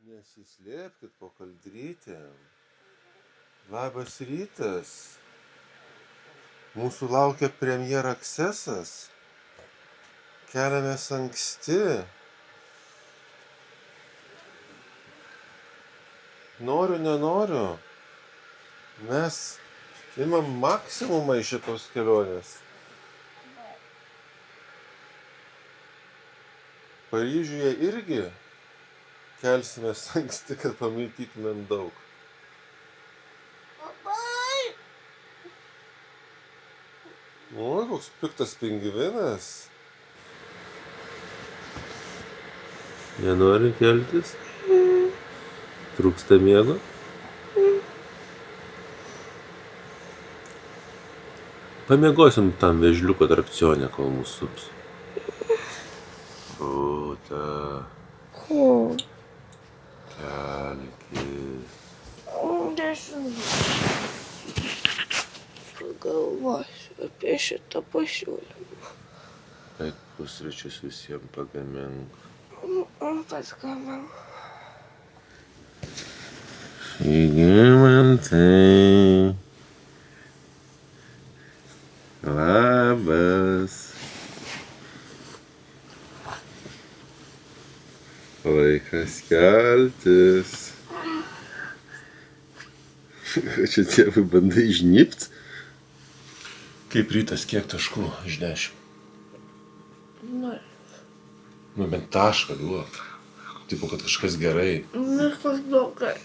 Nesislėpkit po kaldrytėm. Labas rytas. Mūsų laukia premjera Aksesas. Keliamės anksti. Noriu, nenoriu. Mes imam maksimumą iš šitos kelionės. Paryžiuje irgi kelsimės anksti, kad pamatytumėm daug. O, koks piktas pingvinas. Nenori keltis? Trūksta miego? Pamiegosim tam vėžliuko atrakcione, kol mūsų sups. Rūta. Kelkis. Pagalvosiu apie šitą pasiūlymą. Eik pusryčius visiems pagamink. Pats gamink. Žygimantai. Labas. Laikas keltis. Čia tėvui bandai žnybt? Kaip rytas, kiek taškų iš 10? Nu, bent tašką duok. Tipo, kad kažkas gerai. Viskas blogai.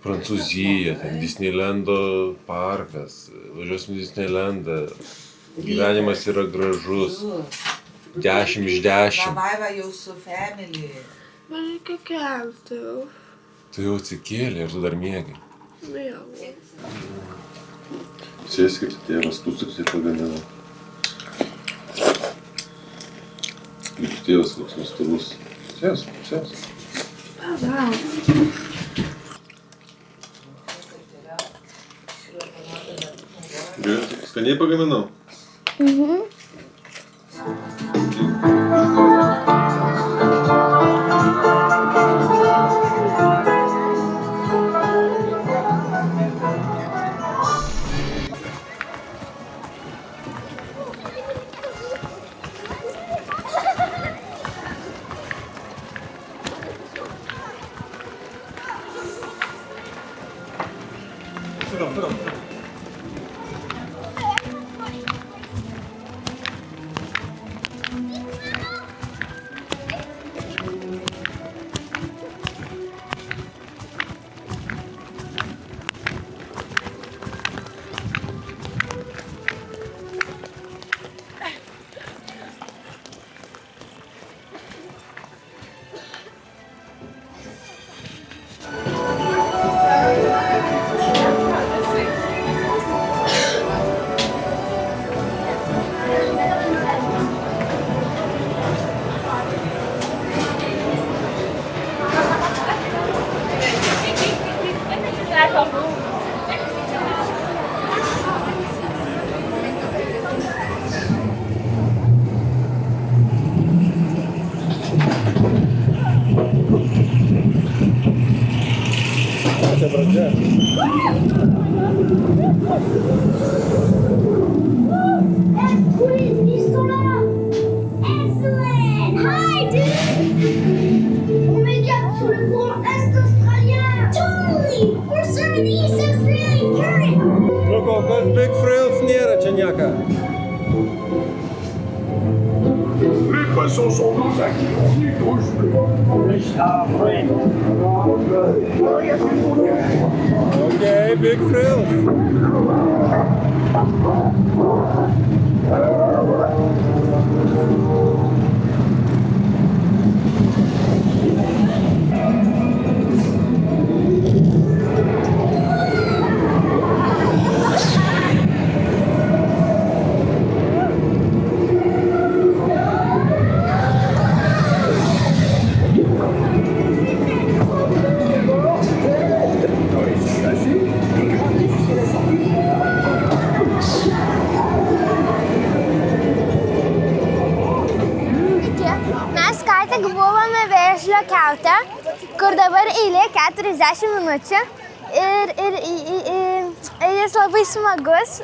Prancūzija, ten Disneylando parkas. Važiuosim į Disneylandą. Gyvenimas yra gražus. 10 iš 10. Vaiva jau su family. Man reikia kelti. Tu jau atsikėlė ir tu dar miegi. Miegu. Sėskit, tėvas pusryčiai pagamino. Ir tėvas koks nuostabus. Sėsk. Skaniai pagaminau? Big Frills nėra čia nieka. Les poissons sont tous actifs, ils bougent plus. Okay, Big Frills. kur dabar eilė 40 minučių ir jis labai smagus,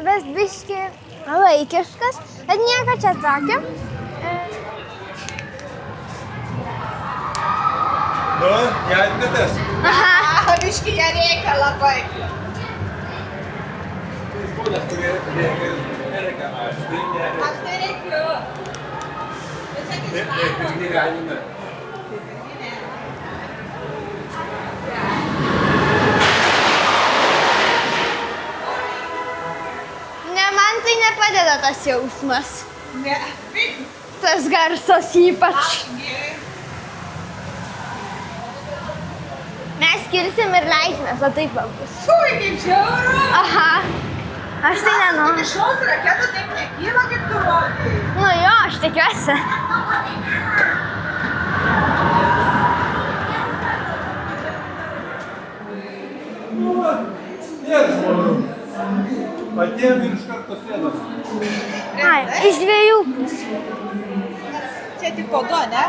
bet biški vaikiškas, bet nieko čia tokio. Nu, jaudinatės? Aha. Biški ją reikia labai. Žmonės, kurie nereikia, aš tai nereikia. Aš tai reikiu. Taip, gyvenime. Ne, man tai nepadeda tas jausmas. Ne. Tas garsas ypač. Mes skirsim ir leismės, o taip bus. Fui, kaip žiauru. Aha. Aš tai nenoriu. Iš raketų taip nekyla, kaip tu rodai. Nu jo, aš tikiuosi. Tiek žmonių. Atėjom ir iš karto sėdam. Ai, iš dviejų pusių. Čia tik po du, ne?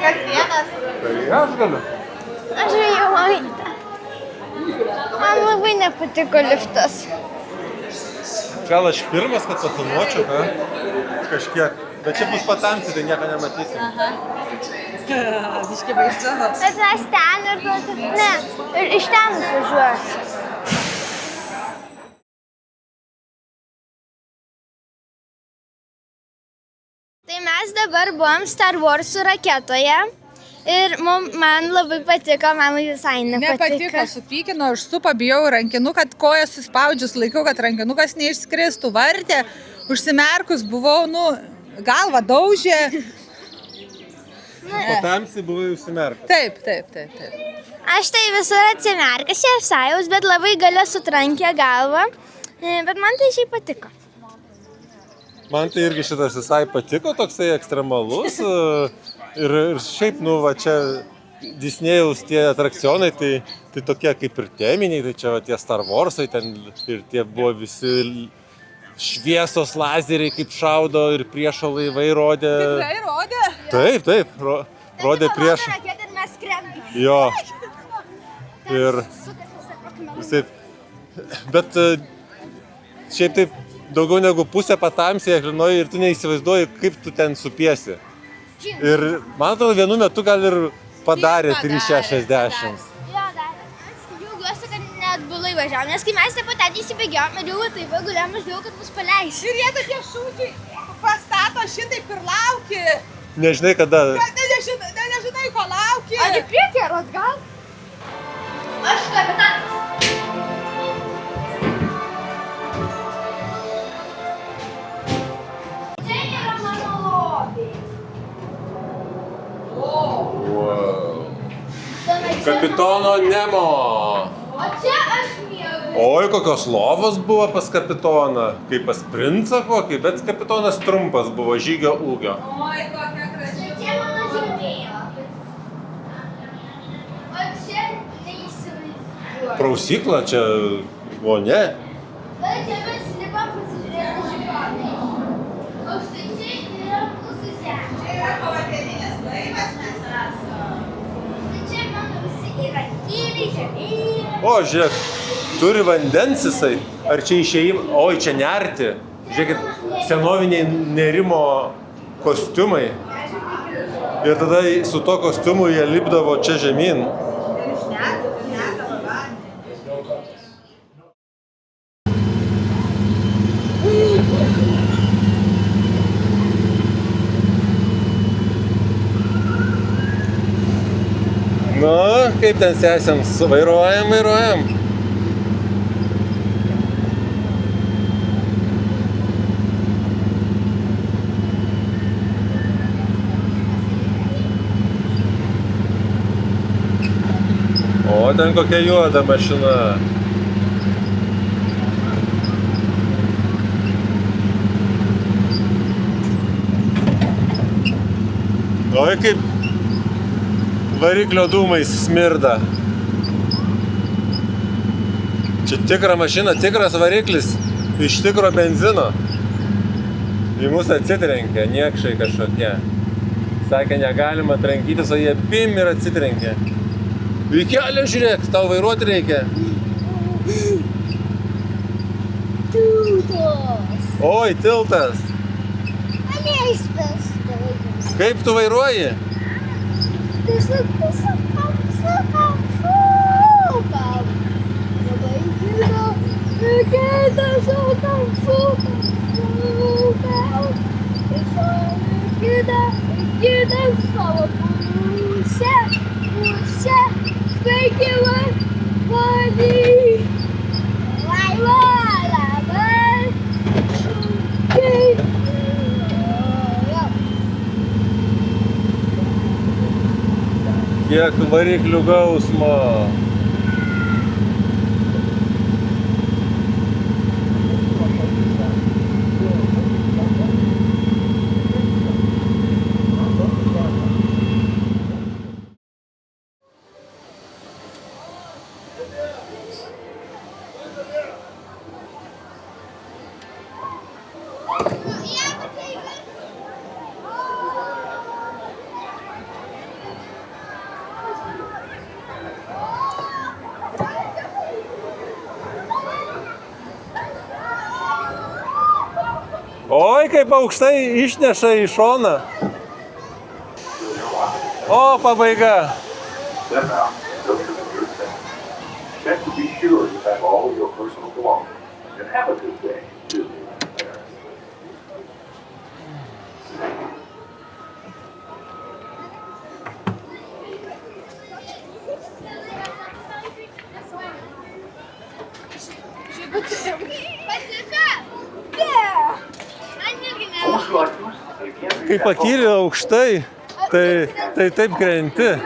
Kas vienas? Tai aš galiu. Aš jau mamytę. Man labai nepatiko liftas. Gal aš pirmas, kad pafilmuočiau, kažkiek. Bet čia bus patamsi, tai nieko nematysim. Biški baisu. Bet mes ten ir tada... Ne, ir iš ten važiuosiu. Tai mes dabar buvom Star Wars raketoje. Ir man labai patiko, mamai visai nepatiko. Nepatiko, supykino, aš pabijau rankinuką, kad kojas suspaudžius laikiau, kad rankinukas neišskristų. Vartė, užsimerkus buvau, galvą daužė. Patamsi buvai užsimerkus. Taip. Aš tai visur atsimerkęs, šefsajaus, bet labai galia sutrankė galvą. Bet man tai šiaip patiko. Man tai irgi šitas visai patiko, toksai ekstremalus. Ir šiaip, va čia Disnėjaus tie atrakcionai, tai tokie kaip ir teminiai, tai čia va tie Star Warsai, ten ir tie buvo visi šviesos lazeriai, kaip šaudo ir priešo laivai rodė. Tikrai rodė? Taip, rodė priešą. Ir mes skrendame. Jo. Ir visaip. Bet šiaip taip daugiau negu pusę patamsėje žinoji ir tu neįsivaizduoji, kaip tu ten supiesi. Ir man atrodo, vienu metu gal ir padarė 360. Jo, dar. Aš džiaugiuosi, kad net bulai važiavom, nes kai mes taip pat ten įsibėgiom ir jau taip gulėjom, aš bijau, kad mus paleis. Ir jie tokie šūkiai pastato šitaip ir lauki. Nežinai kada. Nežinai, ko lauki. Ar į priekį ar atgal? Aš kapitanas. Čia yra mano lobį. Kapitono Nemo. O čia aš miegu. Oi, kokios lovos buvo pas kapitoną. Kaip pas princą kokį, bet kapitonas trumpas buvo, žygio ūgio. Oi, kokia graži. Čia mano žemėlapis. O čia neįsivaizduoju. Prausykla čia, o ne. Bet čia mes lipam pasižiūrėti žiūronai. O štai čia yra mūsų žemė. Čia yra povandeninis laivas, mes esame. Tai čia mano visi yra tyliai žemėlė. O, žiūrėk, turi vandens jisai. Ar čia išėjim? Oi, čia nerti. Žiūrėkit, senoviniai nerimo kostiumai. Ir tada su to kostiumu jie lipdavo čia žemyn. Nu, kaip ten sesėms, vairuojam. O, ten kokia juoda mašina. Oi, kaip variklio dūmais smirda. Čia tikra mašina, tikras variklis, iš tikro benzino. Į mus atsitrenkė, niekšai kažkokie. Sakė, negalima trankytis, o jie bim ir atsitrenkė. Į kelią žiūrėk, tau vairuoti reikia. Tiltas. Oi, tiltas. Paleistas. Kaip tu vairuoji? Sukam. Labai giliau. Kitą sukam. Kitą savo pusę. Sveikimai. Mani. Laima. Labai. Kiek variklių gausmo. Oi, kaip aukštai išneša į šoną. O, pabaiga. Step out. Go to the nearest center. Check to be sure you have all of your personal belongings. And have a good day. Disneyland Paris. Kai pakyli aukštai, tai taip krenti.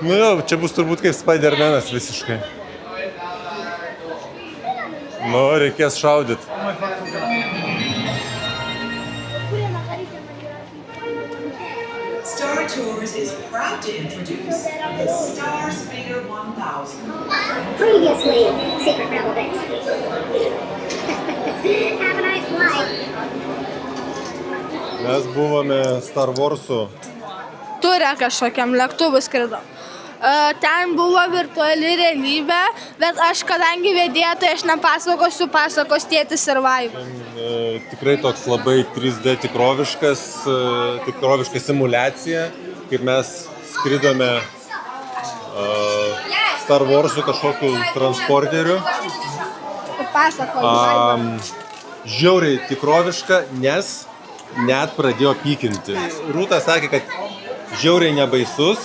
Nu jau, čia bus turbūt kaip Spider-Manas visiškai. Nu, reikės šaudyt. Star Tours is proud to introduce the Star Speeder 1000. Previously, Secret Rebel Base. Have a nice flight. Mes buvome Star Wars'ų. Ture kažkokiam lėktuvui skrido. Ten buvo virtuali realybė, bet aš kadangi vedėja, tai aš nepasakosiu, pasakos tėtis ir Vaiva. Tikrai toks labai 3D tikroviška simuliacija, kaip mes skridome Star Wars'ų kažkokiu transporteriu. Žiauriai tikroviška, nes net pradėjo pykinti. Rūta sakė, kad žiauriai nebaisus.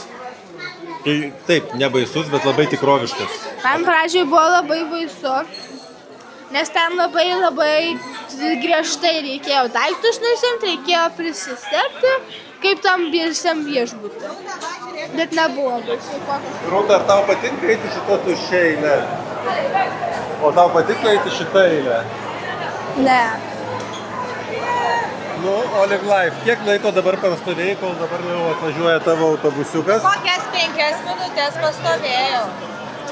Taip, nebaisus, bet labai tikroviškas. Ten pradžioj buvo labai baisu, nes ten labai griežtai reikėjo daiktus nusimti, reikėjo prisistepti, kaip tam visam viešbutį. Bet nebuvo baisu. Rūta, ar tau patinka eiti šitą tuščią eilę? O tau patinka eiti šitą eilę? Ne. Nu, Olive Life, kiek laiko dabar pastovėjai, kol dabar jau atvažiuoja tavo autobusiukas? Kokias 5 minutės pastovėjau.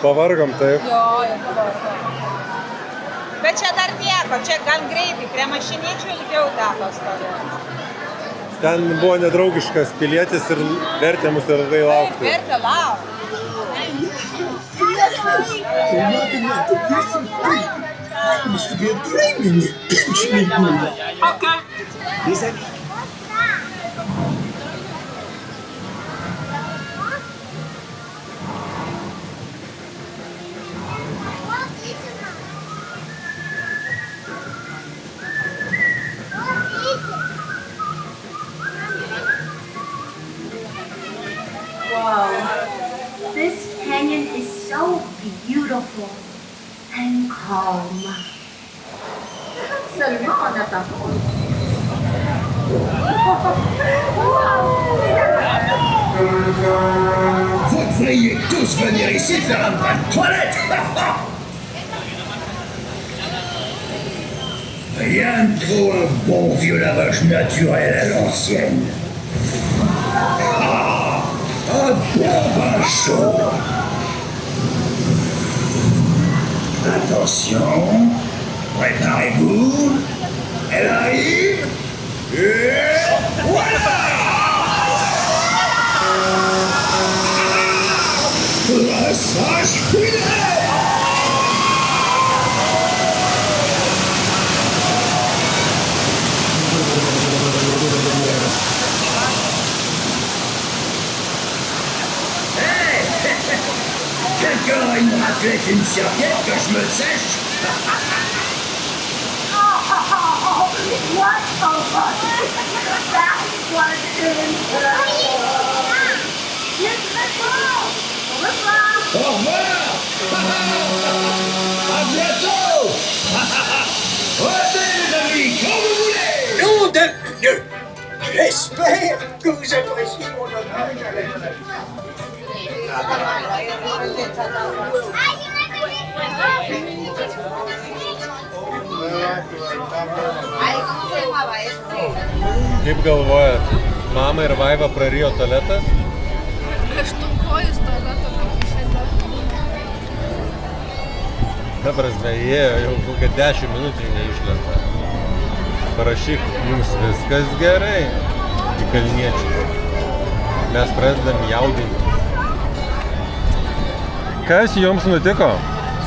Pavargom, taip. Jo, pavargom. Bet čia dar nieko, čia gan greitai, prie mašinyčių ilgiau teko stovėti. Ten buvo nedraugiškas pilietis ir vertė mus ilgai laukti. Vertė laukti. Wow, this canyon is so beautiful and calm. Seulement en attendant. Vous devriez tous venir ici faire un bain de toilette. Rien de trop un bon vieux lavage naturel à l'ancienne. Un bon bain chaud. Attention, préparez-vous. Elle arrive. Et voilà! massage funèbre. Quelqu'un a une raclette et une serviette que je me sèche? Au revoir! À bientôt! Revenez les amis, quand vous voulez! Nom de Dieu! J'espère que vous appréciez mon hommage à la Kaip galvojat, mama ir Vaiva prarijo tualetas? Aštunkojus tualeto pakišėte. Ta prasme, jie jau kokią 10 minučių neišlenda. Parašyk, jums viskas gerai, į kalniečius. Mes pradedam jaudintis. Kas jums nutiko?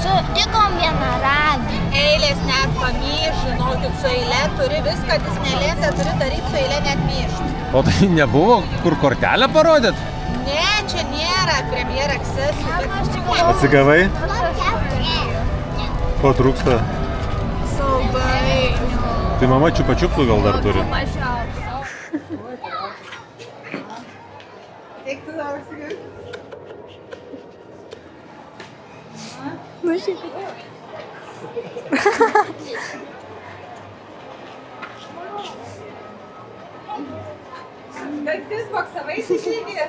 Sutikom vienaragį. Eilės net pamyš, žinokit, su eile turi viską, Disneilėse turi daryti su eile net myšt. O tai nebuvo, kur kortelę parodėt? Ne, čia nėra Premier Access. Atsigavai? Ko trūksta? Saldainių. Tai mama čiupa-čiuptų gal dar turi. Eik tu dar užsigai. Nu, šiaip. Dantis boksavai išlygį.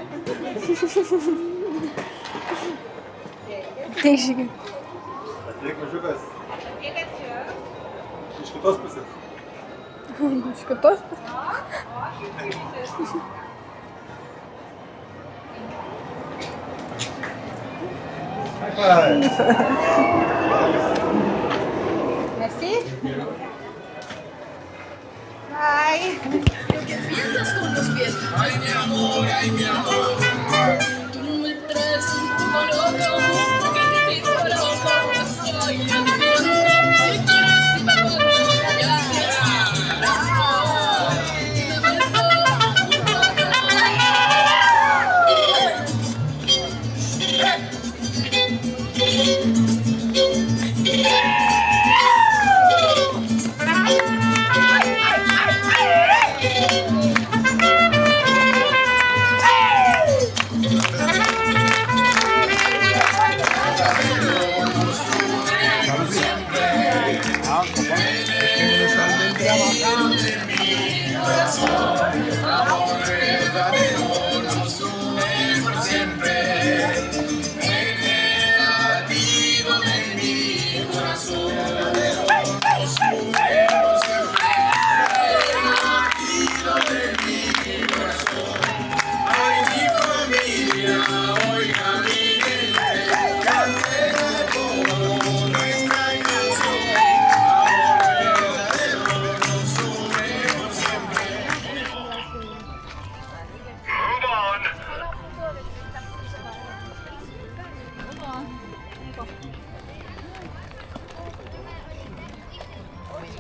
Tai išlygį. Ateik, mažiukas. Eik čia. Iš kitos pusės. Iš kitos? Merci. Ai. Piensas con los pies. Ay, mi amor, tú no me traes un coloro, que te pido loco, soy el viento, si quieres y me voy ya.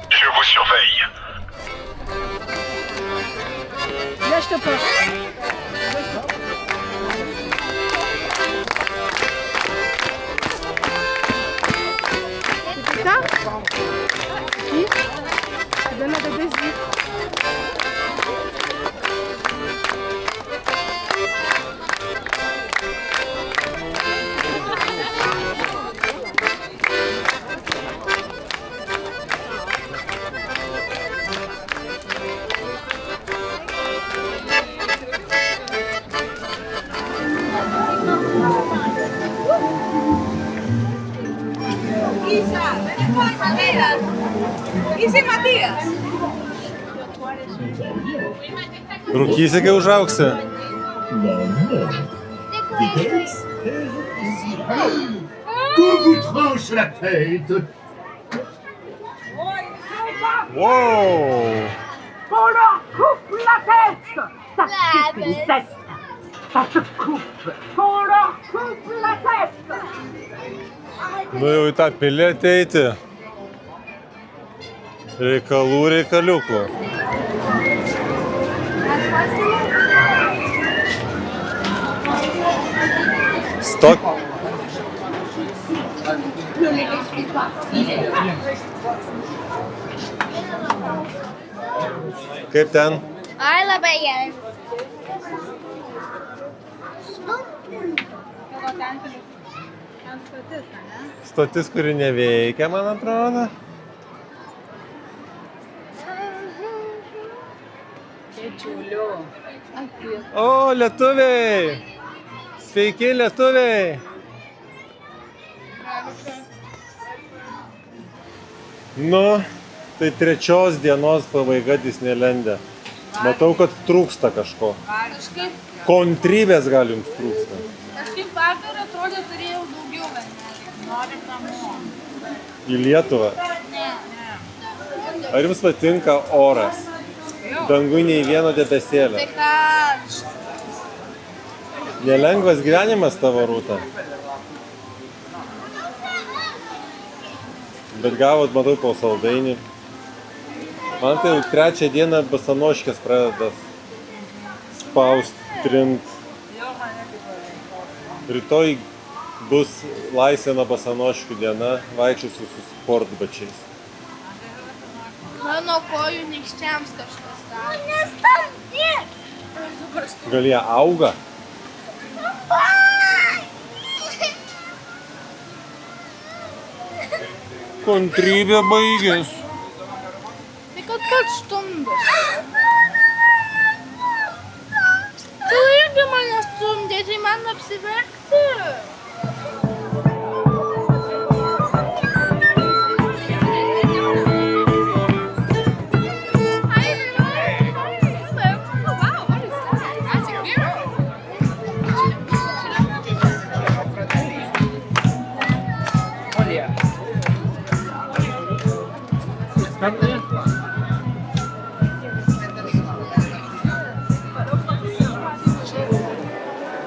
Je vous surveille. Lâche-toi pas. C'est ça? Oui. Donne-la de désir. Isa, ven acá, Matías. Isa y Matías. Rūkysi, kai užauksi. Qu'on vous tranche la tête. Wow! Nada. Nu jau į tą pilį ateiti. Reikaliukų. Stok. Kaip ten? Ai, labai gerai. Stotis, kuri neveikia, man atrodo. O, lietuviai! Sveiki, lietuviai! Nu, tai 3 dienos pabaiga Disneylande. Matau, kad trūksta kažko. Kontrybės gal jums trūksta. Kažkaip vakar atrodė, turėjau daugiau vienelį. Noriu namo. Į Lietuvą. Ar jums patinka oras? Dangui nei vieno debesėlio. Tai karšta. Nelengvas gyvenimas tavo, Rūta. Bet gavot, matau, po saldainį. Man tai jau 3 dieną basanoškės pradeda spaust, trint. Rytoj bus laisvė nuo basanoškių diena, vaikščiosiu su sportbačiais. Mano kojų nykščiams kažkas daro. Nestabdyk! Gal jie auga? Kontrybė baigės. Tai kad pats stumdas. Tu irgi mane stumdė, tai man apsiverkti.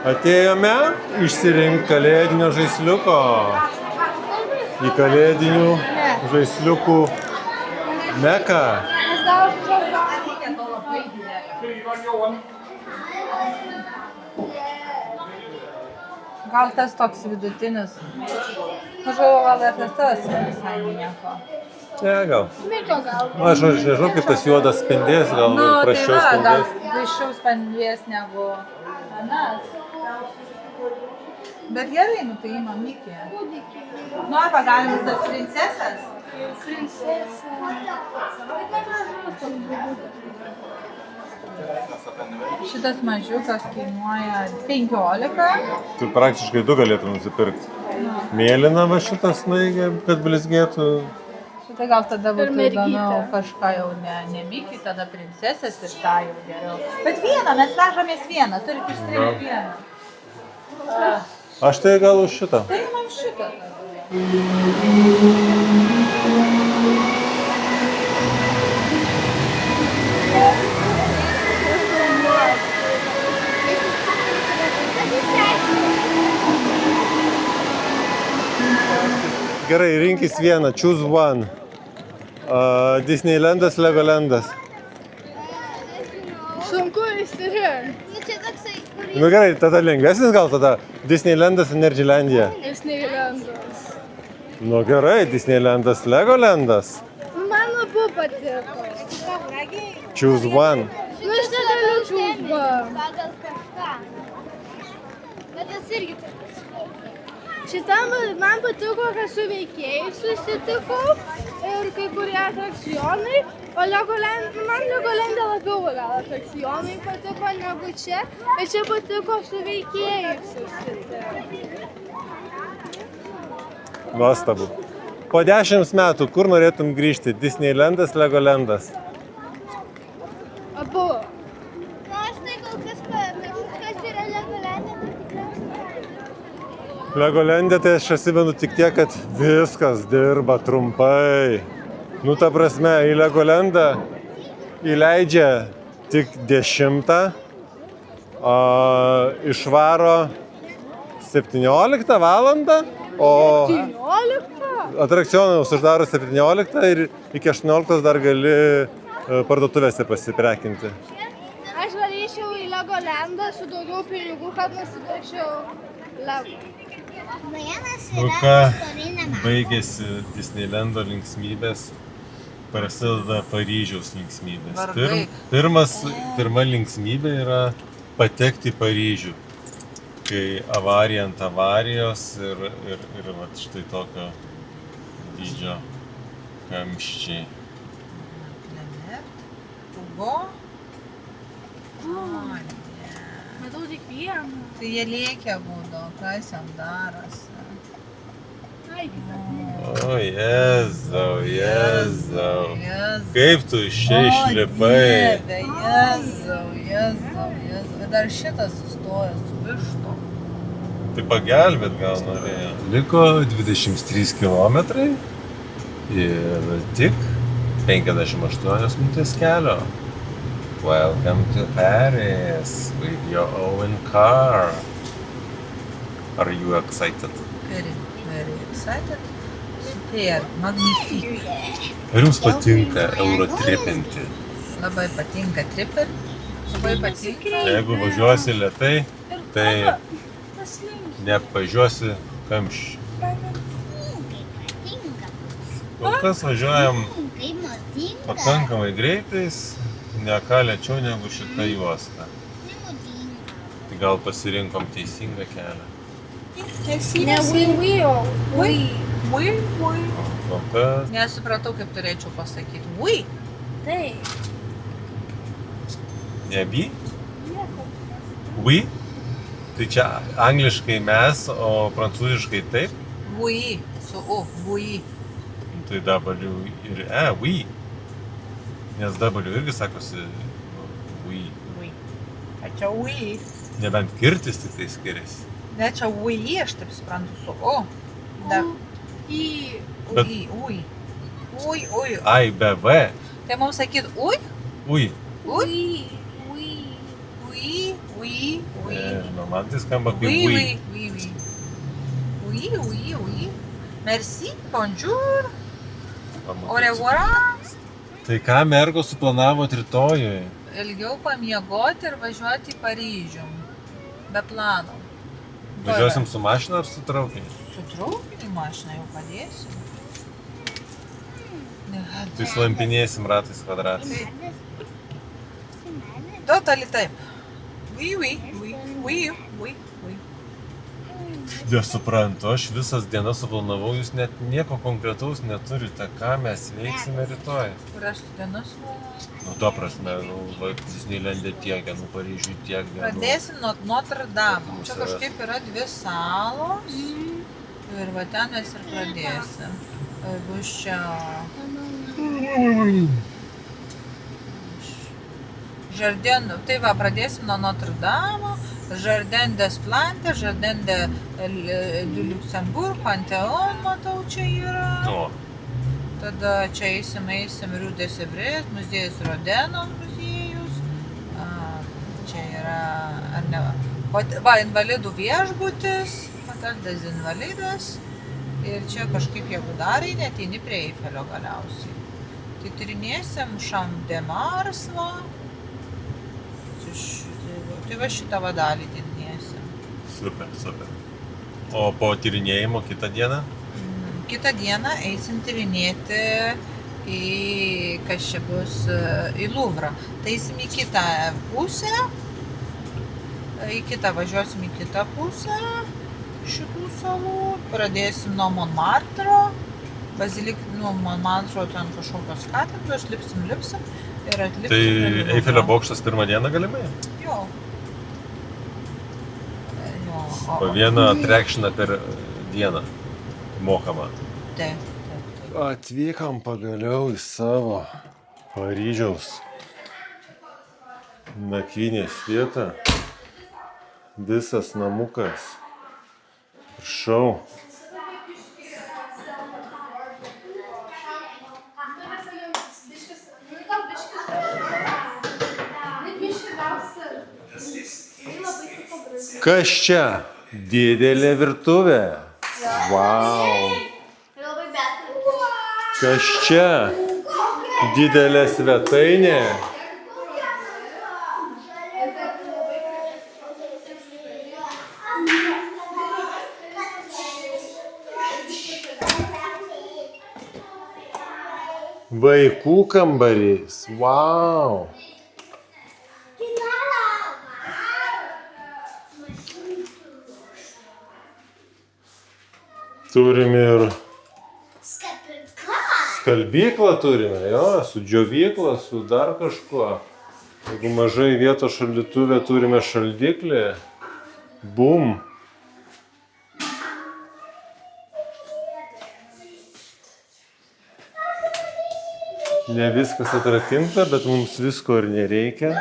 Atėjome išsirinkti kalėdinio žaisliuko. Į kalėdinių žaisliukų meką. Gal tas toks vidutinis. Gal ir tas visai nieko. Ne, gal. Miko gal. Aš nežinau, kaip tas juodas spindės, gal praščiau Gal spindės. gaišiau spindės negu anas. Bet gerai, nu tai ima Mikį. Nu, arba galim tas princesas? Princesė. Šitas mažiukas kainuoja 15. Tu praktiškai 2 galėtum nusipirkti. Mėlyna va šitą snaigę, kad blizgėtų. Tai gal tada būtų mergytę. įdomiau kažką jau ne Mikį, tada princesės ir tą jau geriau. Bet vieną, mes vežamės vieną, turit išsirinkti vieną. Aš tai gal už šitą. Tai man šitą. Gerai, rinkis vieną, choose one. Disneylandas, Legolandas. Sunku išsirinkti. Nu, čia toksai, kur Nu gerai, tada lengvesnis gal tada. Disneylandas, Energylandija. Disneylandas. Nu gerai, Disneylandas, Legolandas. Man labiau patiko. Choose one. Nu, aš negaliu čiūsba. pagal kažką. Bet tas irgi taip. Šitam man patiko, kad su veikėjais susitikau ir kai kurie atrakcionai, o man Legolande labiau gal atrakcionai patiko negu čia, bet čia patiko su veikėjais susitikti. Nuostabu. Po 10 metų, kur norėtum grįžti? Disneylandas, Legolandas. Abu. Na, aš tai kol kas yra Legolande, tai tikriausiai. Legolandė tai aš atsimenu tik tiek, kad viskas dirba trumpai. Nu, ta prasme, į Legolandą įleidžia tik 10, išvaro 17 valandą, o 17? atrakcionas uždaro 17 ir iki 18 dar gali parduotuvėse pasiprekinti. Aš varyčiau į Legolandą su daugiau pinigų, kad nusipirkčiau Lego. Nu ką, baigėsi Disneylando linksmybės, prasideda Paryžiaus linksmybės. Pirma linksmybė yra patekti į Paryžių, kai avarija ant avarijos ir vat štai tokio dydžio kamščiai. Matau tik vieną. Tai jie lėkia būdo, kas jam darosi. O, Jėzau. Kaip tu iš čia išlipai? Jėzau. Dar šitas sustoja su vištom. Tai pagelbėt gal norėjo. Liko 23 kilometrai ir tik 58 minutės kelio. Welcome to Paris with your own car. Are you excited? Very excited. Super, magnifique. Ar jums patinka Eurotripinti? Labai patinka tripper. Labai patinka. Jeigu važiuosi lėtai, tai neapvažiuosi kamščių. Kol kas važiuojam pakankamai greitais, ne ką lėčiau negu šita juosta. Tai gal pasirinkom teisingą kelią. Ne, Kol kas Nesupratau, kaip turėčiau pasakyti. Ui! Taip. nebi? Oui? Tai čia angliškai mes, o prancūziškai taip? Oui, su U, oui. Tai W ir E, oui. Nes W irgi sakosi oui. Oui. A čia oui. Nebent kirtis tik tai skiriasi. Ne, čia oui, aš taip suprantu su U. Dar. Į. Ui. Ui. Ai, be V. Tai mums sakyt ui? Ui. Ui. Ui. Nežinau, man tai skamba kaip oui. Oui. Merci, bonjour. Au revoir. Tai ką mergos suplanavot rytojui? Ilgiau pamiegoti ir važiuoti į Paryžių. Be plano. Važiuosim su mašina ar su traukiniu? Su traukiniu mašiną jau padėsiu. Tai slampinėsim ratais kvadratais. Totaliai taip. Oui. Nesuprantu, aš visas dienas suplanavau, jūs net nieko konkretaus neturite, ką mes veiksime rytoj. Kurias dienas buvo? Nu, to prasme, Disneylande tiek dienų, Paryžiui tiek dienų. Pradėsim nuo Notre Dame. Čia kažkaip yra 2 salos. Ir va ten mes ir pradėsim. Bus čia... Jardin, tai va, pradėsim nuo Notre Dame, Jardin des Plantes, Jardin du Luxembourg, Pantheon, matau, čia yra. O. Tada čia eisim Rue des Sèvres, muziejus Rodeno muziejus. Čia yra, ar ne, va, invalidų viešbutis, Hotel des Invalides. Ir čia kažkaip, jeigu dar neateini prie Eifelio galiausiai. Tai tyrinėsim Champ de Mars, va. Tai va šitą vadalį tyrinėsim. Super. O po tyrinėjimo kitą dieną? Kitą dieną eisim tyrinėti kas čia bus, į Luvrą. Tai eisim į kitą pusę. Važiuosim į kitą pusę šitų salų. Pradėsim nuo Montmartre. Montmartre ten kažkokios katedros, lipsim. Ir atliksim. Tai Eifelio bokštas pirmą dieną galimai? Jo. Po vieną atrakcioną per dieną mokama. Taip. Atvykom pagaliau į savo Paryžiaus nakvynės vietą. Visas namukas. Prašau. Kas čia? Didelė virtuvė. Vau. Kas čia? Didelė svetainė. Vaikų kambarys. Vau. Turim ir skalbyklą turime, jo, su džiovykla, su dar kažkuo. Jeigu mažai vietos šaldytuve, turime šaldiklį. Bum. Ne viskas atrakinta, bet mums visko ir nereikia.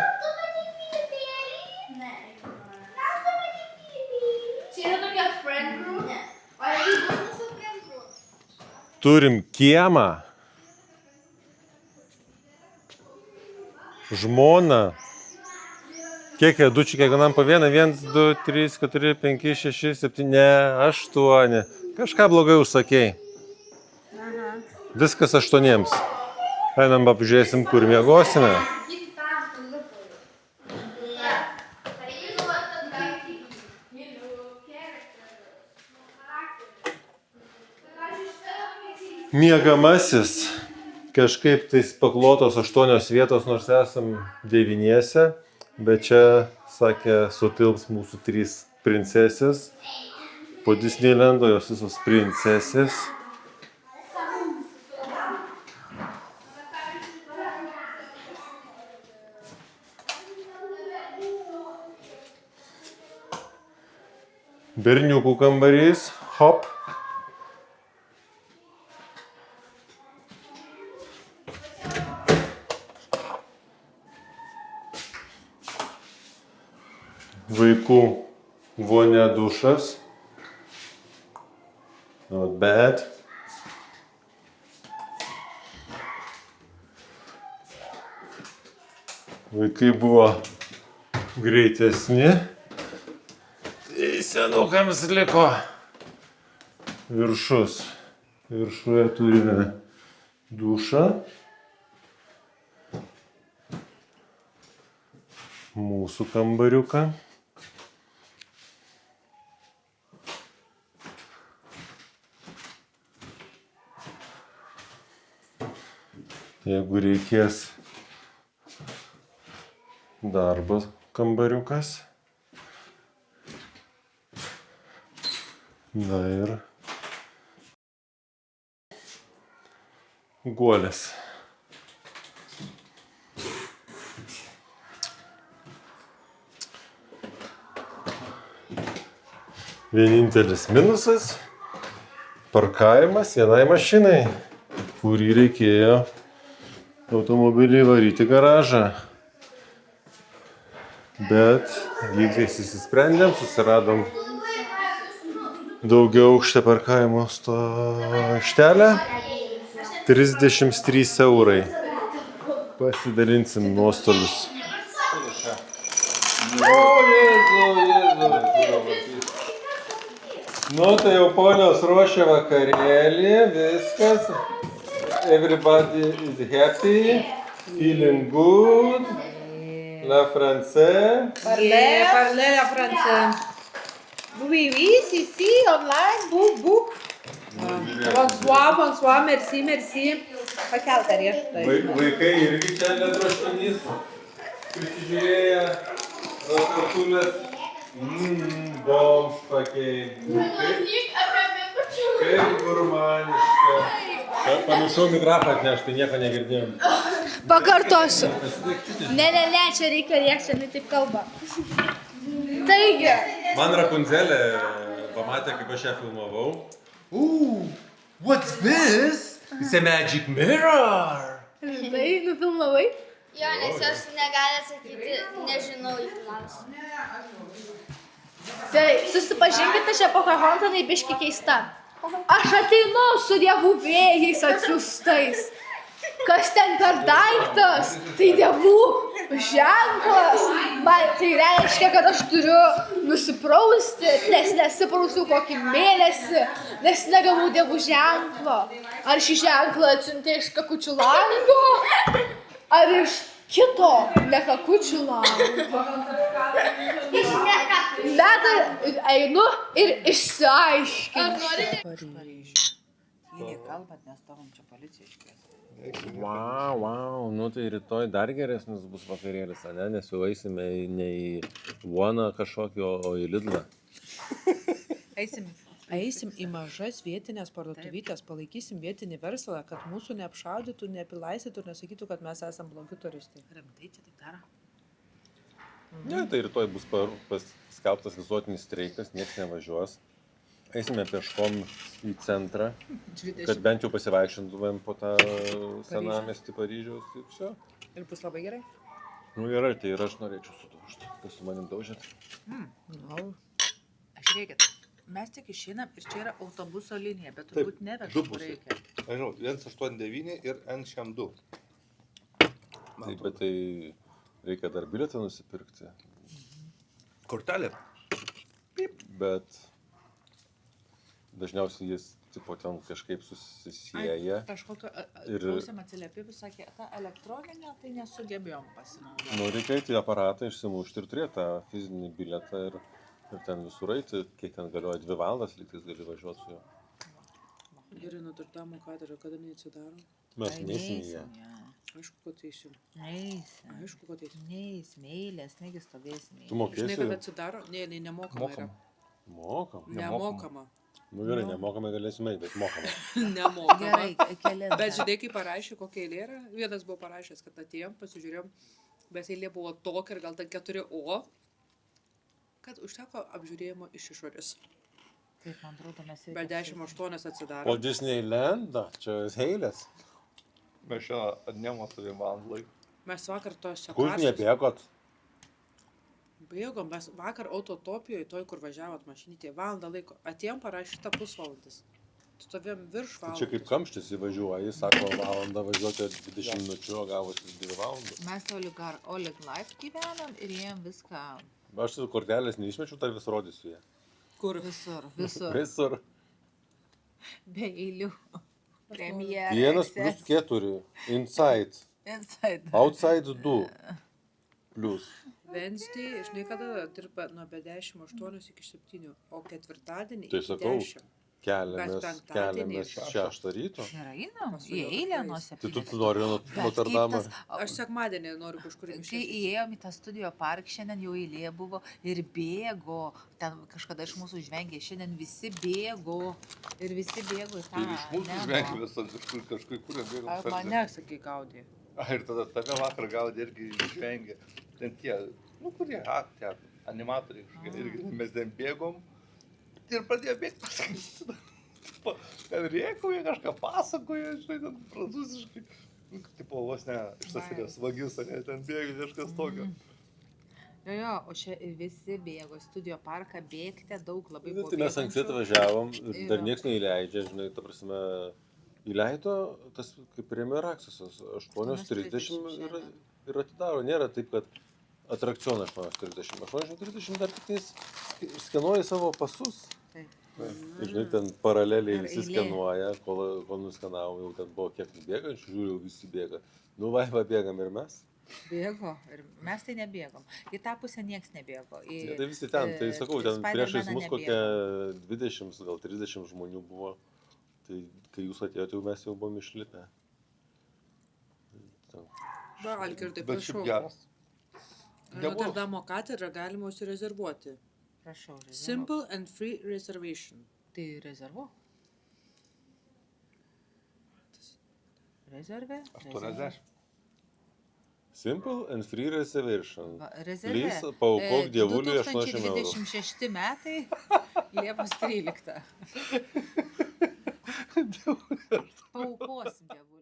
Turim kiemą, žmoną. Kiek ėdučių kiekvienam po vieną? 1, 2, 3, 4, 5, 6, 7, ne, 8. Kažką blogai užsakei. Viskas 8. Einam apžiūrėsim, kur miegosime. Miegamasis. Kažkaip tais paklotos 8 vietos, nors esam 9, bet čia, sakė, sutilps mūsų 3 princesės. Po Disneylando jos visos princesės. Berniukų kambarys. Hop. Vaikų vonia dušas. Not bad. Vaikai buvo greitesni. Tai senukams liko viršus. Viršuje turime dušą. Mūsų kambariuką. Jeigu reikės darbo kambariukas. Na ir guolės. Vienintelis minusas – parkavimas vienai mašinai, kurį reikėjo automobilį varyti garažą. Bet lygtais įsisprendėm, susiradom daugiau aukštę parkavimo aikštelę. 33 eurai. Pasidalinsim nuostolius. Nu, tai jau ponios ruošia vakarėlį, viskas. Everybody is happy, feeling good. La français. Parlez la français. Oui, oui, si, online, book. Bonsoir, merci. Pakeltą riešutą. Vaikai irgi čia netroškinys. Prisižiūrėję kartulės. Bomž pakei. Kaip gurmaniška. Pamiršau mikrofą atnešti, tai nieko negirdėjom. Pakartosiu. Ne, čia reikia rėkti, jinai taip kalba. Taigi. Man Rapunzelė pamatė, kaip aš ją filmavau. What's this? It's a magic mirror. Tai nufilmavai? Jo, nes jos negali atsakyti, nežinau į klausimą. Tai susipažinkite, šią Pocahontas biški keista. Aš ateinu su dievų vėjais atsiųstais. Kas ten per daiktas? Tai dievų ženklas. Man tai reiškia, kad aš turiu nusiprausti, nes nesiprausiau kokį mėnesį, nes negavau dievų ženklo. Ar šį ženklą atsiuntė iš kakučių lango? Ar iš kito nekakučių lango? Meta einu ir išsiaiškinu. Tyliai kalbat, nes tavom čia policija iškvies. Wow, nu tai rytoj dar geresnis bus vakarėlis, ne? Nes jau eisime ne į Voną kažkokį, o į Lidlą. Eisim į mažas vietinės parduotuvytės, palaikysim vietinį verslą, kad mūsų neapšaudytų, neapilaistytų ir nesakytų, kad mes esam blogi turistai. Rimtai čia taip daro? Ne, tai rytoj bus paskelbtas visuotinis streikas, niekas nevažiuos. Eisime peškom į centrą, kad bent jau pasivaikščintumėm po tą senamiestį Paryžiaus ir viso. Ir bus labai gerai? Nu gerai, tai ir aš norėčiau sudaužti. Kas su manim daužėt? Žiūrėkit, mes tik išeinam ir čia yra autobuso linija, bet turbūt neveža, kur reikia. Nežinau, 189 ir N2. Taip, bet tai reikia dar bilietą nusipirkti. Kortelė? Bet dažniausiai jis tipo ten kažkaip susisieja. Kažkokio klausėm atsiliepimus, sakė, tą elektroninę tai nesugebėjom pasinaudoti. Nu, reikia į aparatą išsimušti ir turėti tą fizinį bilietą ir ten visur eiti, kiek ten galioja 2 valandas, lygtais gali važiuoti su juo. Gerai, Notre-Dame katedra, kada neatsidaro? Mes neisim į ją. Aišku, kad eisim. Neisim. Aišku, kad eisim. Neisim, eilės, negi stovėsim. Tu mokėsi? Žinai, kad atsidaro? Ne, nemokama yra. Mokama? Nemokama. Nu gerai, nemokamai galėsime eiti, bet mokama. Nemokama. Gerai, kelias. Bet žinai, kai parašė, kokia eilė yra, vienas buvo parašęs, kad atėjom, pasižiūrėjom, bet eilė buvo tokia ir gal ten 4 O, kad užteko apžiūrėjimo iš išorės. Taip, man atrodo, mes Bet 10:08 atsidaro. O Disneylandą, čia eilės. Mes čia atnemosavim valandų laiko. Mes vakar tose Kur nebėgot? Bėgom, mes vakar Autotopijoje, toj, kur važiavot mašinytėje, valandą laiko. Atėjom parašyta pusvalandis. Stovėjom virš valandos. Čia kaip kamštis įvažiuoji, sako valandą važiuoti 20 minučių, o gavosi 2 valandas. Mes Olig Life gyvenam ir jiem viską. Aš su kortelės neišmečiau, tai vis rodysiu ją. Kur? Visur. Visur. Be eilių. Premjeras. 1+4. Inside. Outside 2. Plus. Wednesday, žinai, kada dirba nuo be 10:08 iki 7, o ketvirtadienį Tai iki sakau, 10. keliamės 6 ryto. Ir einam, į eilę nuo 7. Tai tu nori Notre-Dame. Aš sekmadienį noriu kažkur Kai įėjom į tą studio park, šiandien jau eilė buvo ir bėgo, ten kažkada iš mūsų žvengė, šiandien visi bėgo ir visi bėgo į tą. Ir iš mūsų žvengė visas, kažkur kur bėgom. Ar mane, sakai, gaudė? Ir tada tave vakar gaudė irgi žvengė. Ten tie, kurie, tie animatoriai kažkokie irgi, mes ten bėgom ir pradėjo bėgti paskui. Ten rėkauja, kažką pasakoja, žinai, ten prancūziškai. Tipo, vos ne, iš tas yra svagis, ne, ten bėga kažkas tokio. Jo, o čia visi bėgo, studio parką bėgti, daug labai buvo. Tai mes anksti atvažiavom, dar nieks neįleidžia, žinai, ta prasme, įleido tas kaip Premier Accessas, 8:30 ir atidaro. Nėra taip, kad atrakcioną 8:30. 8:30 dar tik skenuoji savo pasus. Taip. Žinai, ten paraleliai visi skenuoja, kol nuskenavom, jau ten buvo kiek bėgančių, žiūriu, jau visi bėga. Nu, vaiva bėgam ir mes. Bėgo, ir mes tai nebėgom. Į tą pusę nieks nebėgo. Ja, tai visi ten, tai sakau, ten priešais mus kokie 20, gal 30 žmonių buvo. Tai kai jūs atėjote, jau mes jau buvom išlipę. Va, Algirdai, Bet šiaip prašau. geras. Notre-Dame katedrą galima užsirezervuoti. Prašau, rezervuok. Simple and free reservation. Tai rezervuok. Rezervė? 80. Simple and free reservation. Rezervė. Please, paaukok dievuliui 80 eurų. 2026 metai, Liepos 13. Paukosim dievulį.